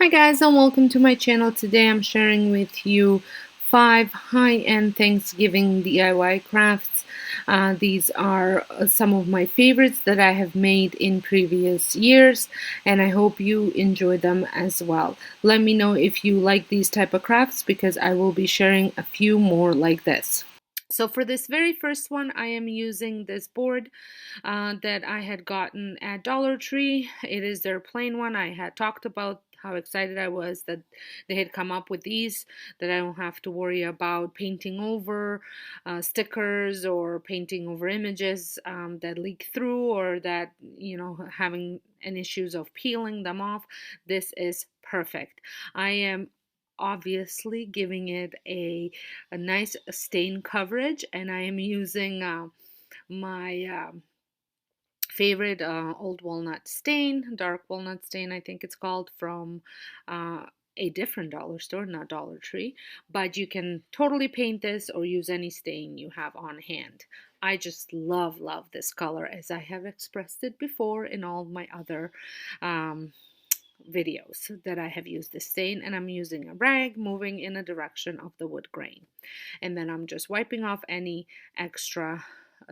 Hi guys, and welcome to my channel. Today I'm sharing with you 5 high-end Thanksgiving DIY crafts. These are some of my favorites that I have made in previous years, and I hope you enjoy them as well. Let me know if you like these type of crafts because I will be sharing a few more like this. So for this very first one, I am using this board that I had gotten at Dollar Tree. It is their plain one. I had talked about how excited I was that they had come up with these, that I don't have to worry about painting over stickers or painting over images that leak through, or that, having an issues of peeling them off. This is perfect. I am obviously giving it a nice stain coverage, and I am using my favorite old walnut stain, dark walnut stain, I think it's called, from a different dollar store, not Dollar Tree. But you can totally paint this or use any stain you have on hand. I just love this color, as I have expressed it before in all my other videos that I have used this stain. And I'm using a rag, moving in a direction of the wood grain, and then I'm just wiping off any extra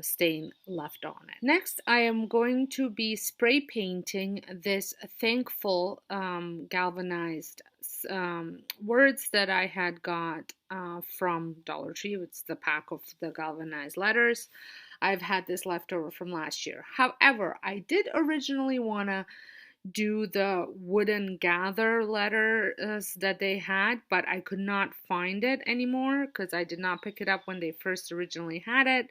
stain left on it. Next, I am going to be spray painting this thankful galvanized words that I had got from Dollar Tree. It's the pack of the galvanized letters. I've had this leftover from last year. However, I did originally want to do the wooden gather letters that they had, but I could not find it anymore because I did not pick it up when they first originally had it.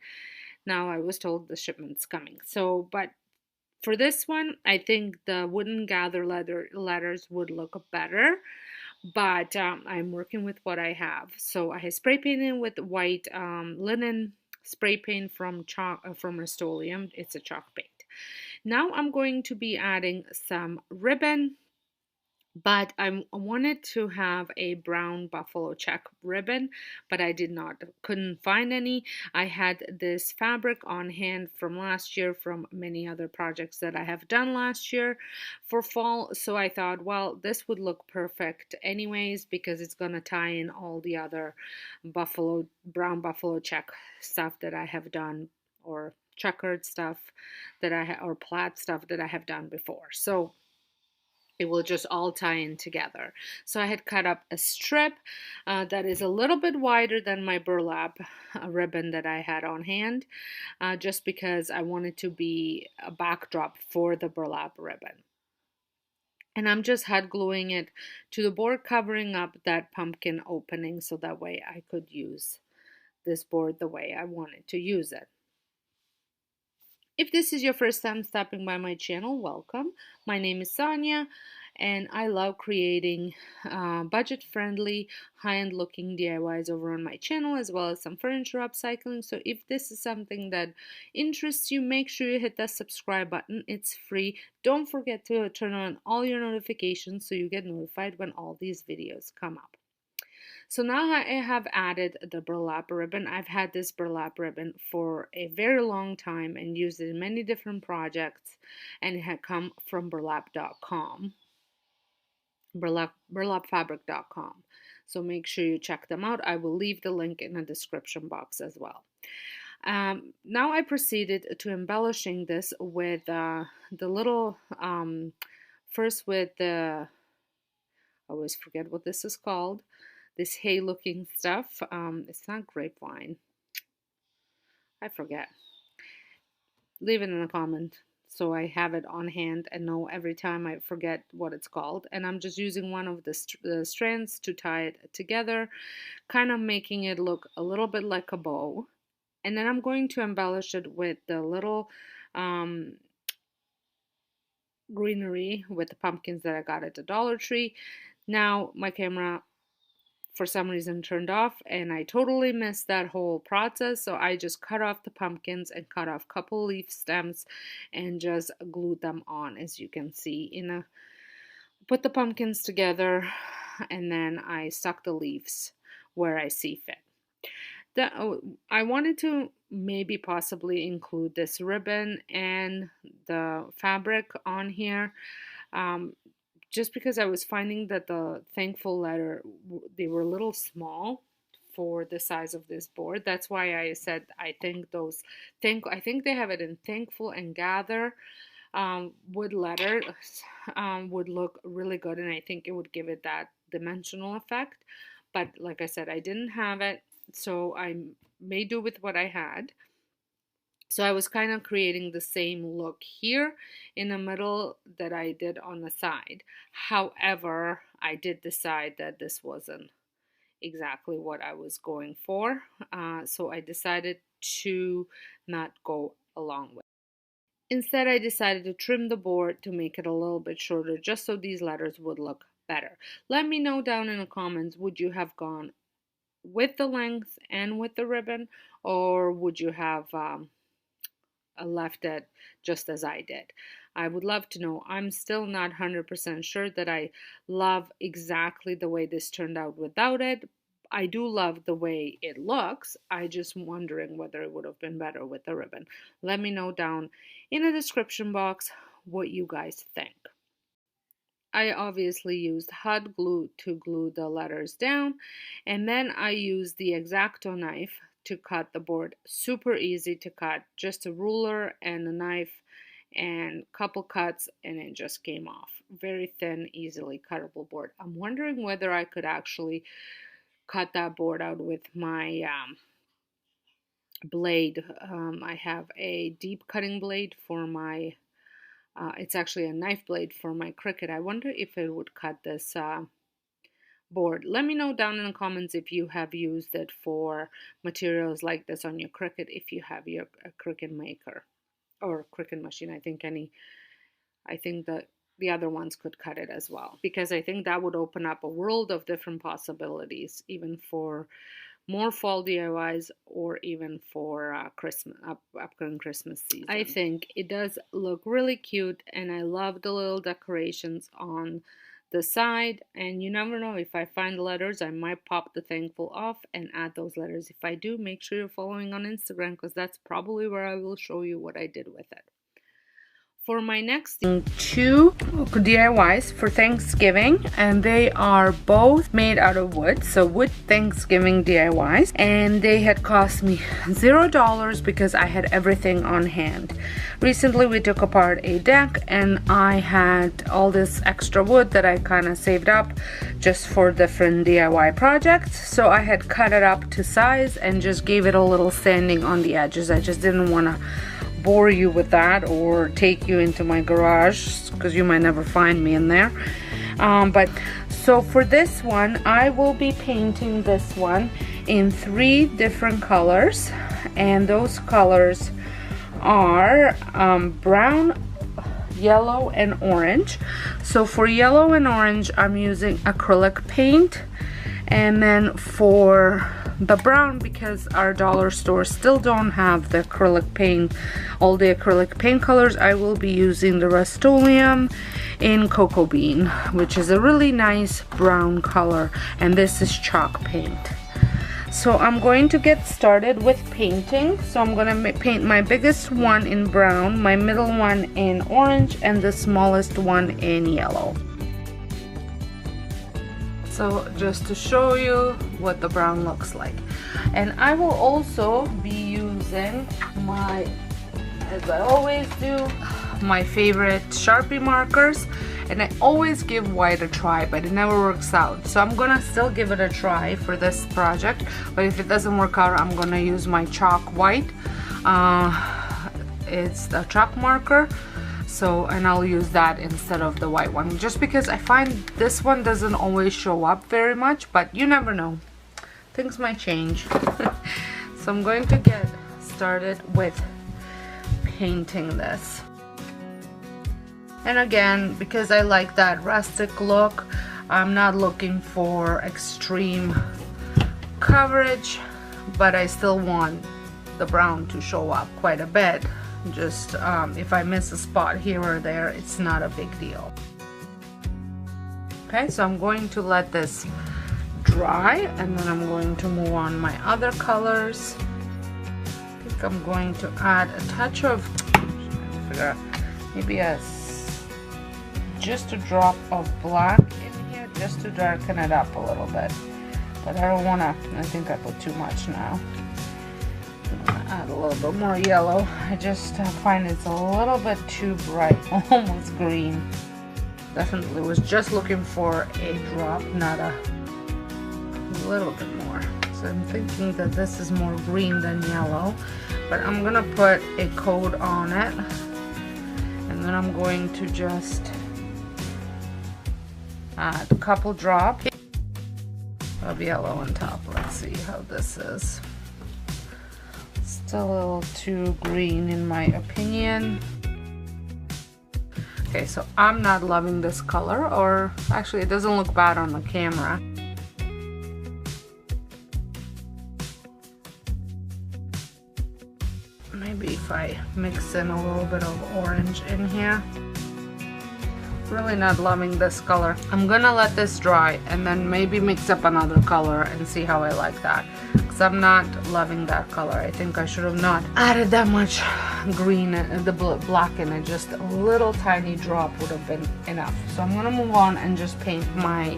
Now I was told the shipment's coming. So, but for this one, I think the wooden gather letters would look better, but I'm working with what I have. So I have spray painted with white linen spray paint from Rust-Oleum. It's a chalk paint. Now I'm going to be adding some ribbon, but I wanted to have a brown buffalo check ribbon, but I couldn't find any. I had this fabric on hand from last year, from many other projects that I have done last year for fall, so I thought, well, this would look perfect anyways because it's gonna tie in all the other brown buffalo check stuff that I have done, or checkered stuff or plaid stuff that I have done before. So it will just all tie in together. So I had cut up a strip that is a little bit wider than my burlap ribbon that I had on hand, just because I wanted to be a backdrop for the burlap ribbon. And I'm just hot gluing it to the board, covering up that pumpkin opening so that way I could use this board the way I wanted to use it. If this is your first time stopping by my channel, welcome. My name is Sonja, and I love creating budget-friendly, high-end looking DIYs over on my channel, as well as some furniture upcycling. So if this is something that interests you, make sure you hit that subscribe button. It's free. Don't forget to turn on all your notifications so you get notified when all these videos come up. So now I have added the burlap ribbon. I've had this burlap ribbon for a very long time and used it in many different projects, and it had come from burlapfabric.com. So make sure you check them out. I will leave the link in the description box as well. Now I proceeded to embellishing this with the little, first with the, I always forget what this is called, this hay looking stuff. It's not grapevine. I forget. Leave it in a comment so I have it on hand and know every time I forget what it's called. And I'm just using one of the strands to tie it together, kind of making it look a little bit like a bow. And then I'm going to embellish it with the little greenery with the pumpkins that I got at the Dollar Tree. Now my camera for some reason turned off, and I totally missed that whole process, so I just cut off the pumpkins and cut off a couple leaf stems and just glued them on, as you can see. Put the pumpkins together, and then I stuck the leaves where I see fit. I wanted to maybe possibly include this ribbon and the fabric on here, just because I was finding that the thankful letter, they were a little small for the size of this board. That's why I said I think I think they have it in thankful and gather wood letters would look really good, and I think it would give it that dimensional effect. But like I said, I didn't have it, so I made do with what I had. So I was kind of creating the same look here in the middle that I did on the side. However, I did decide that this wasn't exactly what I was going for. So I decided to not go along with it. Instead, I decided to trim the board to make it a little bit shorter just so these letters would look better. Let me know down in the comments, would you have gone with the length and with the ribbon, or would you have left it just as I did? I would love to know. I'm still not 100% sure that I love exactly the way this turned out without it. I do love the way it looks. I just wondering whether it would have been better with the ribbon. Let me know down in the description box what you guys think. I obviously used hot glue to glue the letters down, and then I used the X-Acto knife to cut the board. Super easy to cut, just a ruler and a knife and a couple cuts, and it just came off. Very thin, easily cuttable board. I'm wondering whether I could actually cut that board out with my blade. I have a deep cutting blade for my it's actually a knife blade for my Cricut. I wonder if it would cut this board. Let me know down in the comments if you have used it for materials like this on your Cricut, if you have your Cricut maker or Cricut machine. I think that the other ones could cut it as well, because I think that would open up a world of different possibilities, even for more fall DIYs or even for upcoming Christmas season. I think it does look really cute, and I love the little decorations on the side. And you never know, if I find letters, I might pop the thankful off and add those letters. If I do, make sure you're following on Instagram, because that's probably where I will show you what I did with it. For my next 2 DIYs for Thanksgiving, and they are both made out of wood, so wood Thanksgiving DIYs, and they had cost me $0 because I had everything on hand. Recently we took apart a deck, and I had all this extra wood that I kind of saved up just for different DIY projects, so I had cut it up to size and just gave it a little sanding on the edges. I just didn't want to bore you with that or take you into my garage, because you might never find me in there. But so for this one, I will be painting this one in 3 different colors, and those colors are brown, yellow, and orange. So for yellow and orange, I'm using acrylic paint, and then for the brown, because our dollar store still don't have the acrylic paint, all the acrylic paint colors, I will be using the Rust-Oleum in Cocoa Bean, which is a really nice brown color, and this is chalk paint. So I'm going to get started with painting. So I'm going to paint my biggest one in brown, my middle one in orange, and the smallest one in yellow. So just to show you what the brown looks like. And I will also be using my, as I always do, my favorite Sharpie markers. And I always give white a try, but it never works out. So I'm gonna still give it a try for this project. But if it doesn't work out, I'm gonna use my chalk white. It's the chalk marker. So, and I'll use that instead of the white one, just because I find this one doesn't always show up very much, but you never know, things might change. So I'm going to get started with painting this. And again, because I like that rustic look, I'm not looking for extreme coverage, but I still want the brown to show up quite a bit. Just if I miss a spot here or there, it's not a big deal. Okay, so I'm going to let this dry, and then I'm going to move on my other colors. I think I'm going to add a touch of, maybe a just a drop of black in here just to darken it up a little bit. But I don't want to, I think I put too much now. I'm going to add a little bit more yellow. I just find it's a little bit too bright, almost green. Definitely was just looking for a drop, not a little bit more. So I'm thinking that this is more green than yellow, but I'm going to put a coat on it. And then I'm going to just add a couple drops of yellow on top. Let's see how this is. Still a little too green in my opinion. Okay, so I'm not loving this color, or actually it doesn't look bad on the camera. Maybe if I mix in a little bit of orange in here. Really not loving this color. I'm gonna let this dry and then maybe mix up another color and see how I like that, because I'm not loving that color. I think I should have not added that much green, the black in it. Just a little tiny drop would have been enough. So I'm gonna move on and just paint my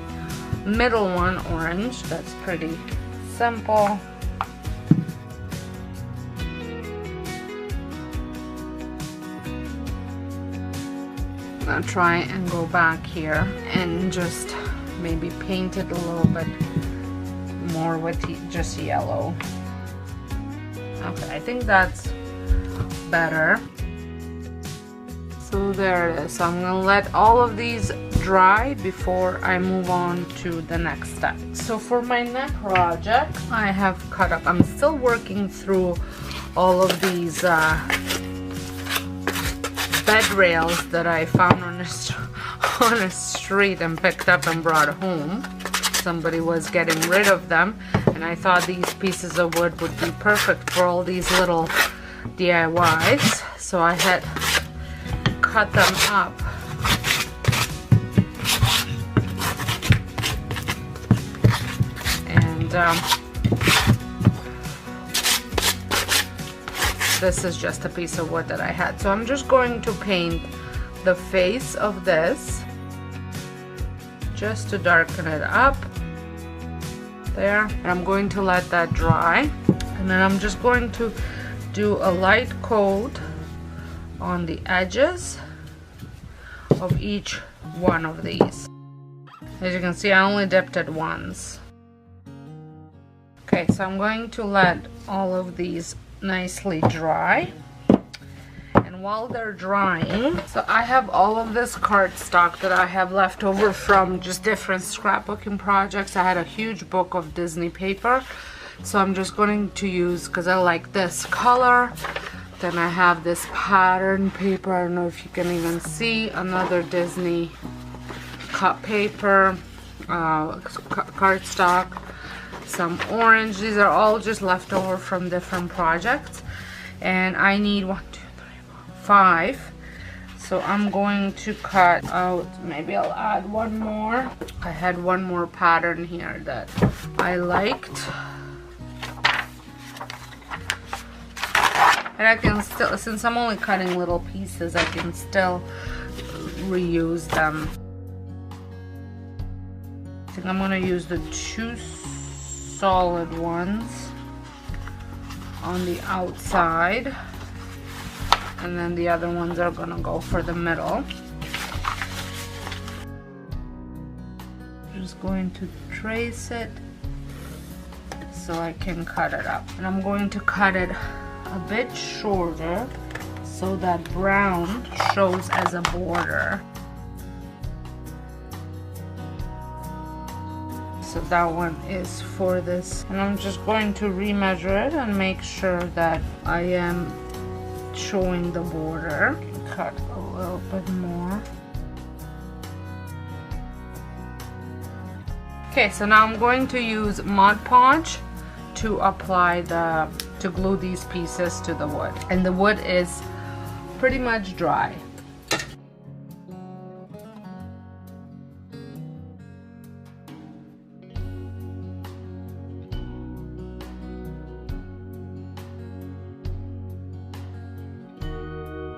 middle one orange. That's pretty simple. I'm gonna try and go back here and just maybe paint it a little bit more with just yellow. Okay, I think that's better. So there it is. So I'm gonna let all of these dry before I move on to the next step. So for my next project, I have cut up, I'm still working through all of these bed rails that I found on a street and picked up and brought home. Somebody was getting rid of them, and I thought these pieces of wood would be perfect for all these little DIYs. So I had cut them up. And this is just a piece of wood that I had. So I'm just going to paint the face of this just to darken it up there, and I'm going to let that dry, and then I'm just going to do a light coat on the edges of each one of these. As you can see, I only dipped it once. Okay, so I'm going to let all of these nicely dry, and while they're drying, so I have all of this cardstock that I have left over from just different scrapbooking projects. I had a huge book of Disney paper, so I'm just going to use, because I like this color. Then I have this pattern paper, I don't know if you can even see, another Disney cut paper, cardstock, some orange. These are all just leftover from different projects, and I need 1, 2, 3, 4, 5. So I'm going to cut out, maybe I'll add one more. I had one more pattern here that I liked, and I can still, since I'm only cutting little pieces, I can still reuse them. I think I'm gonna use the 2 solid ones on the outside, and then the other ones are gonna go for the middle. Just going to trace it so I can cut it up, and I'm going to cut it a bit shorter so that brown shows as a border. So that one is for this, and I'm just going to remeasure it and make sure that I am showing the border. Cut a little bit more. Okay, so now I'm going to use Mod Podge to apply to glue these pieces to the wood, and the wood is pretty much dry.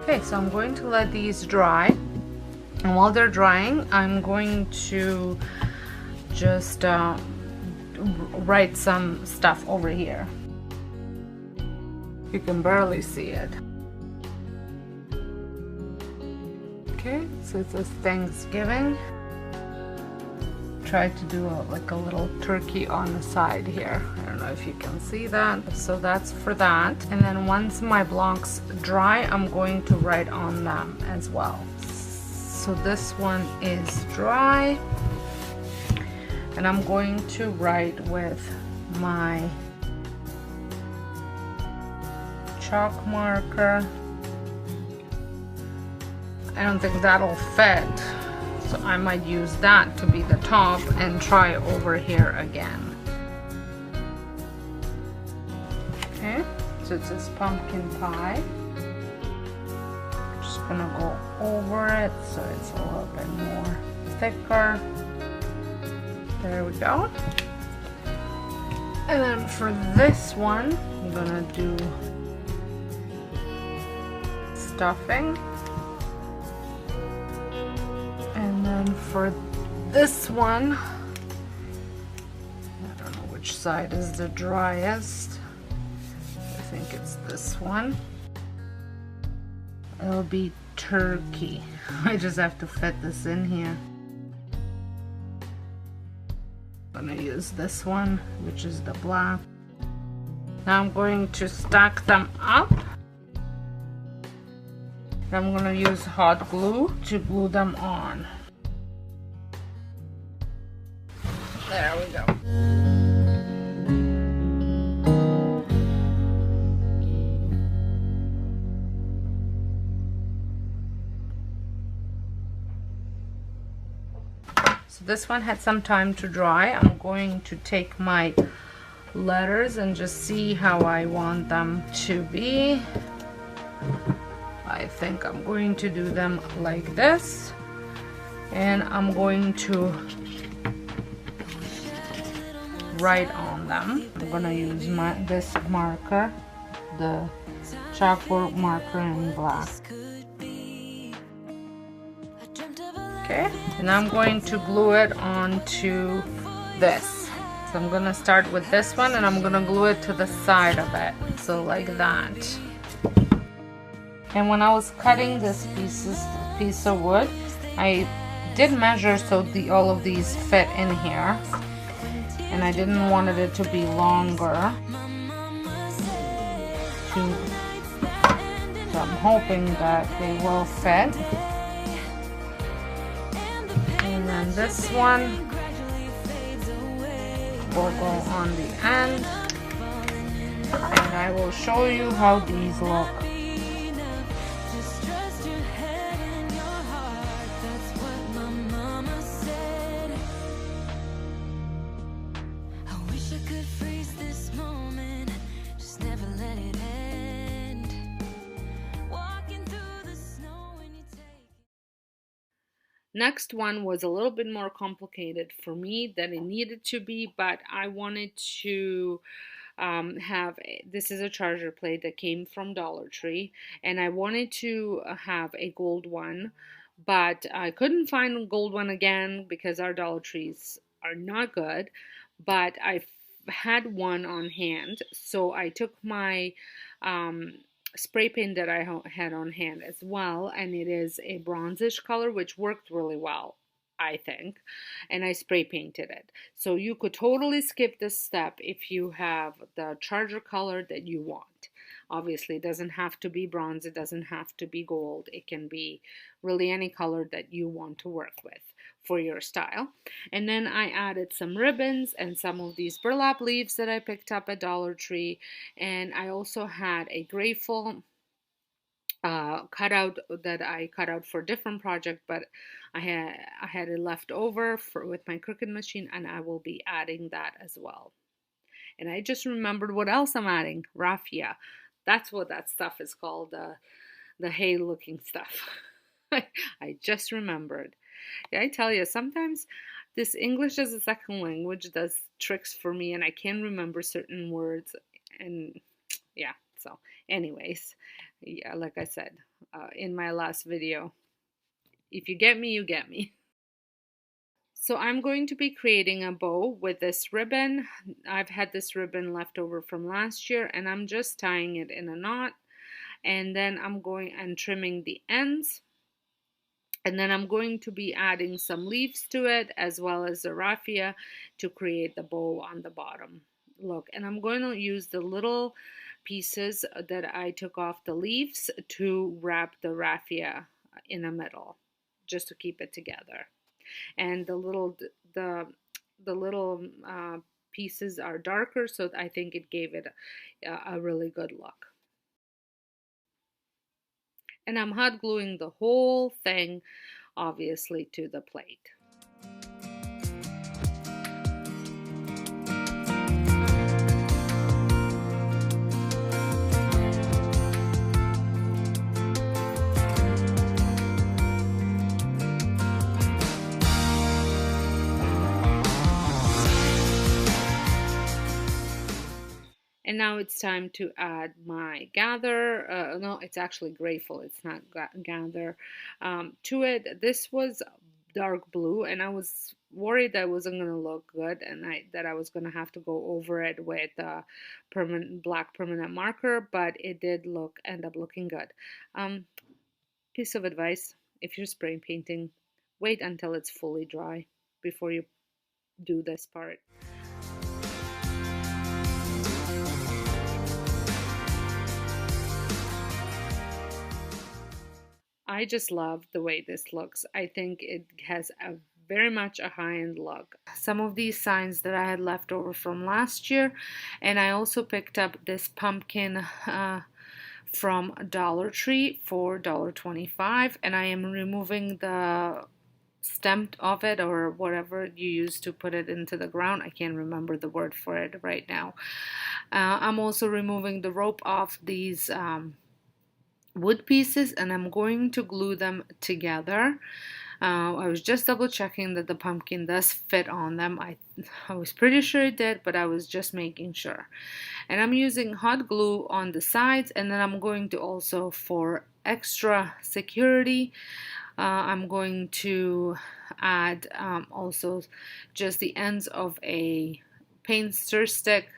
Okay, so I'm going to let these dry, And while they're drying, I'm going to just write some stuff over here. You can barely see it. Okay, so it says Thanksgiving. Try to do like a little turkey on the side here. I don't know if you can see that. So that's for that. And then once my blocks dry, I'm going to write on them as well. So this one is dry. And I'm going to write with my chalk marker. I don't think that'll fit, so I might use that to be the top and try over here again. Okay, so it says pumpkin pie. I'm just gonna go over it so it's a little bit more thicker. There we go. And then for this one, I'm gonna do stuffing. And then for this one, I don't know which side is the driest. I think it's this one. It'll be turkey. I just have to fit this in here. I'm gonna use this one, which is the black. Now I'm going to stack them up. I'm gonna use hot glue to glue them on. There we go. So this one had some time to dry. I'm going to take my letters and just see how I want them to be. I think I'm going to do them like this, and I'm going to write on them. I'm gonna use this marker, the chalkboard marker in black. Okay, and I'm going to glue it onto this. So I'm gonna start with this one, and I'm gonna glue it to the side of it, so like that. And when I was cutting this piece of wood, I did measure so all of these fit in here, and I didn't want it to be longer. So I'm hoping that they will fit. And then this one will go on the end, and I will show you how these look. Next one was a little bit more complicated for me than it needed to be, but I wanted to this is a charger plate that came from Dollar Tree, and I wanted to have a gold one, but I couldn't find a gold one again because our Dollar Trees are not good, but I had one on hand, so I took my spray paint that I had on hand as well, and it is a bronzish color, which worked really well, I think, and I spray painted it. So you could totally skip this step if you have the charger color that you want. Obviously, it doesn't have to be bronze, it doesn't have to be gold, it can be really any color that you want to work with for your style. And then I added some ribbons and some of these burlap leaves that I picked up at Dollar Tree, and I also had a grateful cutout that I cut out for a different project, but I had it left over with my Cricut machine, and I will be adding that as well. And I just remembered what else I'm adding. Raffia. That's what that stuff is called, the hay looking stuff. I just remembered. Yeah, I tell you, sometimes this English as a second language does tricks for me, and I can't remember certain words. And yeah, so anyways, yeah, like I said in my last video, If you get me, you get me. So I'm going to be creating a bow with this ribbon. I've had this ribbon left over from last year, and I'm just tying it in a knot, and then I'm going and trimming the ends. And then I'm going to be adding some leaves to it as well as the raffia to create the bow on the bottom. Look, and I'm going to use the little pieces that I took off the leaves to wrap the raffia in the middle, just to keep it together. And the the little pieces are darker, so I think it gave it a really good look. And I'm hot gluing the whole thing, obviously, to the plate. And now it's time to add my gather. No, it's actually grateful. It's not gather to it. This was dark blue, and I was worried that it wasn't going to look good, and that I was going to have to go over it with permanent black permanent marker. But it did end up looking good. Piece of advice: if you're spray painting, wait until it's fully dry before you do this part. I just love the way this looks. I think it has a very much a high-end look. Some of these signs that I had left over from last year, and I also picked up this pumpkin from Dollar Tree for $1.25, and I am removing the stem of it, or whatever you use to put it into the ground. I can't remember the word for it right now. I'm also removing the rope off these wood pieces, and I'm going to glue them together. I was just double checking that the pumpkin does fit on them. I was pretty sure it did, but I was just making sure. And I'm using hot glue on the sides, and then I'm going to also, for extra security, I'm going to add also just the ends of a paint stir stick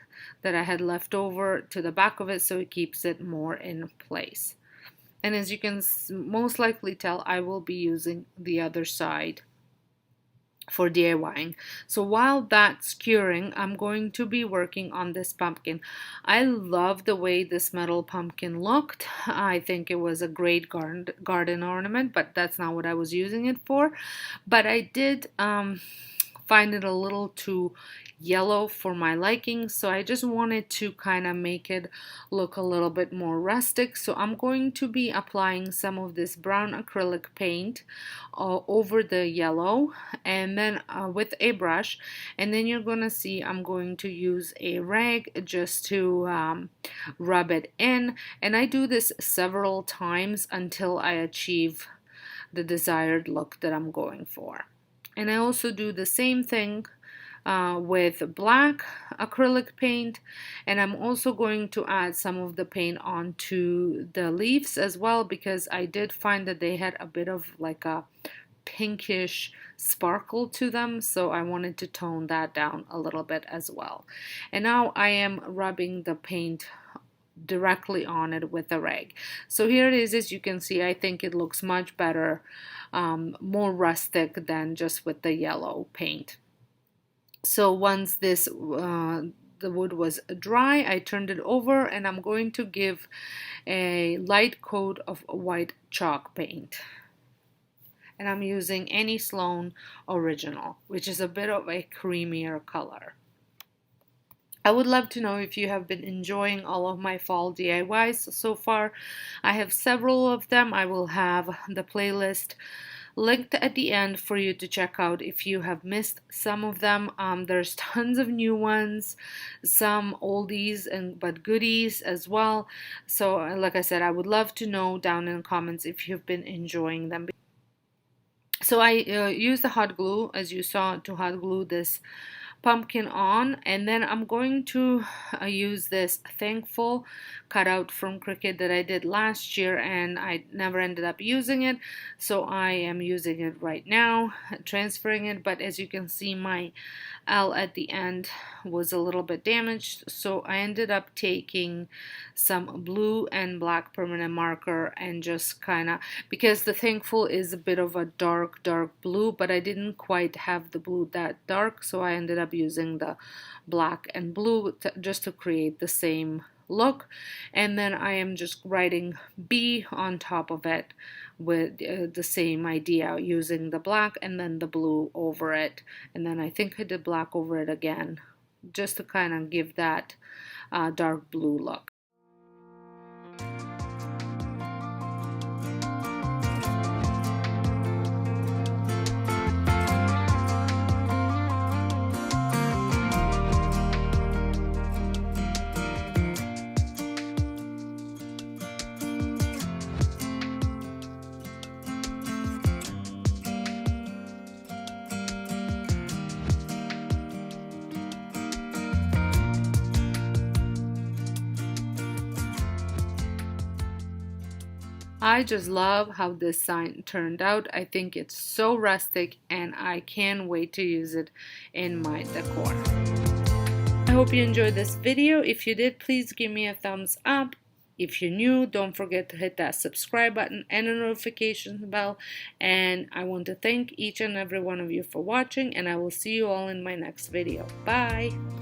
that I had left over to the back of it, so it keeps it more in place. And as you can most likely tell, I will be using the other side for DIYing. So while that's curing, I'm going to be working on this pumpkin. I love the way this metal pumpkin looked. I think it was a great garden ornament, but that's not what I was using it for. But I did find it a little too yellow for my liking, so I just wanted to kind of make it look a little bit more rustic. So I'm going to be applying some of this brown acrylic paint over the yellow, and then with a brush, and then you're gonna see I'm going to use a rag just to rub it in, and I do this several times until I achieve the desired look that I'm going for. And I also do the same thing with black acrylic paint, and I'm also going to add some of the paint onto the leaves as well, because I did find that they had a bit of like a pinkish sparkle to them, so I wanted to tone that down a little bit as well. And now I am rubbing the paint directly on it with a rag. So here it is. As you can see, I think it looks much better, more rustic than just with the yellow paint. So once this the wood was dry, I turned it over, and I'm going to give a light coat of white chalk paint. And I'm using any Sloan Original, which is a bit of a creamier color. I would love to know if you have been enjoying all of my fall DIYs so far. I have several of them. I will have the playlist linked at the end for you to check out if you have missed some of them. There's tons of new ones, some oldies but goodies as well. So like I said, I would love to know down in the comments if you've been enjoying them. So I used the hot glue, as you saw, to hot glue this pumpkin on, and then I'm going to use this thankful cutout from Cricut that I did last year, and I never ended up using it, so I am using it right now, transferring it. But as you can see, my L at the end was a little bit damaged, so I ended up taking some blue and black permanent marker and just kind of, because the thankful is a bit of a dark blue, but I didn't quite have the blue that dark, so I ended up using the black and blue just to create the same look. And then I am just writing B on top of it with the same idea, using the black and then the blue over it, and then I think I did black over it again just to kind of give that dark blue look. I just love how this sign turned out. I think it's so rustic and I can't wait to use it in my decor. I hope you enjoyed this video. If you did, please give me a thumbs up. If you're new, don't forget to hit that subscribe button and the notification bell. And I want to thank each and every one of you for watching, and I will see you all in my next video. Bye!